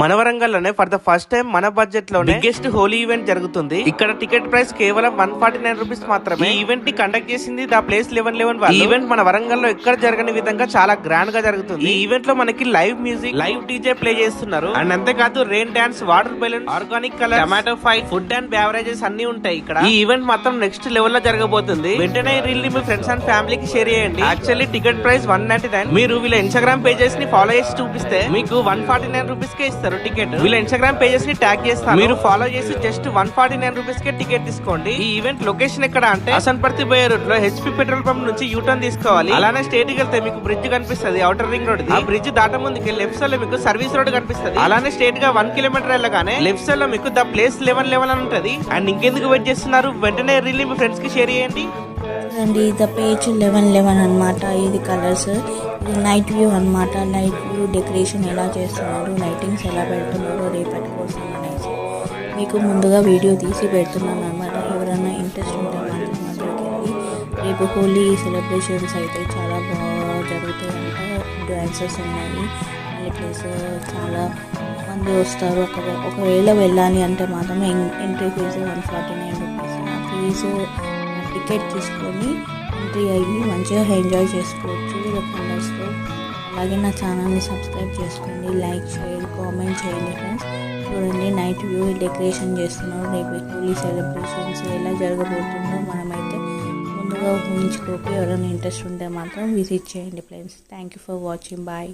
మన వరంగల్లోనే for the first time మన budget లో బిగ్గెస్ట్ హోలీ ఈవెంట్ జరుగుతుంది. ఇక్కడ టికెట్ ప్రైస్ కేవలం 149 రూపీస్ మాత్రమే. ఈ ఈవెంట్ ని కండక్ట్ చేసింది ద ప్లేస్ 1111 వాళ్ళు. ఈ ఈవెంట్ మన వరంగల్లో ఎక్కడ జరగని విధంగా చాలా గ్రాండ్ గా జరుగుతుంది. ఈ ఈవెంట్ లో మనకి live music, live DJ play చేస్తున్నారు. అండ్ అంతేకాదు rain dance, water balloon, organic colour, tomato fight, food and beverages అన్ని ఉంటాయి ఇక్కడ. ఈ ఈవెంట్ మాత్రం నెక్స్ట్ లెవెల్ లో జరగబోతుంది. వెంటనే రీల్ ని మీ ఫ్రెండ్స్ అండ్ ఫ్యామిలీకి షేర్ చేయండి. Actually ticket price 199. మీరు వీళ్ళ ఇన్స్టాగ్రామ్ పేజెస్ ని ఫాలో చేసి చూపిస్తే మీకు 149 రూపీస్ కే ఇస్తారు టికెట్. వీళ్ళ ఇన్స్టాగ్రామ్ పేజెస్ ని ట్యాగ్ చేస్తారు. మీరు ఫాలో చేసి జస్ట్ 149 రూపీస్ కే టికెట్ తీసుకోండి. ఈ ఈవెంట్ లొకేషన్ ఎక్కడ అంటే హసన్పర్తి పోయే రూట్ లో హెచ్పి పెట్రోల్ పంప్ నుంచి యూటర్న్ తీసుకోవాలి. అలానే స్ట్రేట్ కి వెళ్తే మీకు బ్రిడ్జ్ కనిపిస్తుంది, అవుటర్ రింగ్ రోడ్. ఆ బ్రిడ్జ్ దాట ముందుకి లెఫ్ట్ సైడ్ లో మీకు సర్వీస్ రోడ్ కనిపిస్తుంది. అలానే స్ట్రేట్ గా 1 కిలోమీటర్ వెళ్ళగానే లెఫ్ట్ సైడ్ లో మీకు ద ప్లేస్ 1111 అని ఉంటది. అండ్ ఇంకెందుకు వెయిట్ చేస్తున్నారు, వెంటనే రీల్ మీ ఫ్రెండ్స్ కి షేర్ చేయండి. అండి ద పేజ్ 1111 అనమాట. ఇది కలర్స్, ఇది నైట్ వ్యూ అనమాట. నైట్ వ్యూ డెకరేషన్ ఎలా చేస్తున్నారు, లైటింగ్స్ ఎలా పెడుతున్నారు రేపటి కోసం అనేసి మీకు ముందుగా వీడియో తీసి పెడుతున్నాను అనమాట. ఎవరైనా ఇంట్రెస్ట్ ఉంటే మాత్రం అక్కడికి వెళ్ళి రేపు హోలీ సెలబ్రేషన్స్ అయితే చాలా బాగా జరుగుతాయంట. డాన్సెస్ ఉన్నాయి, మళ్ళీ ప్లస్ చాలా మంది వస్తారు. ఒకవేళ వెళ్ళాలి అంటే మాత్రమే ఎంట్రీ ఫీజు 149 రూపీస్. ఆ ఫీజు టికెట్ తీసుకొని ఎంట్రీ అయ్యి మంచిగా ఎంజాయ్ చేసుకోవచ్చు కలర్స్తో. అలాగే నా ఛానల్ని సబ్స్క్రైబ్ చేసుకోండి, లైక్ షేర్ కామెంట్ చేయండి ఫ్రెండ్స్. చూడండి నైట్ వ్యూ డెకరేషన్ చేస్తున్నారు. రేపు హోలీ సెలబ్రేషన్స్ ఎలా జరగబోతుందో మనమైతే ముందుగా ఊహించుకోకి. ఎవరైనా ఇంట్రెస్ట్ ఉంటే మాత్రం విజిట్ చేయండి friends. Thank you for watching. Bye.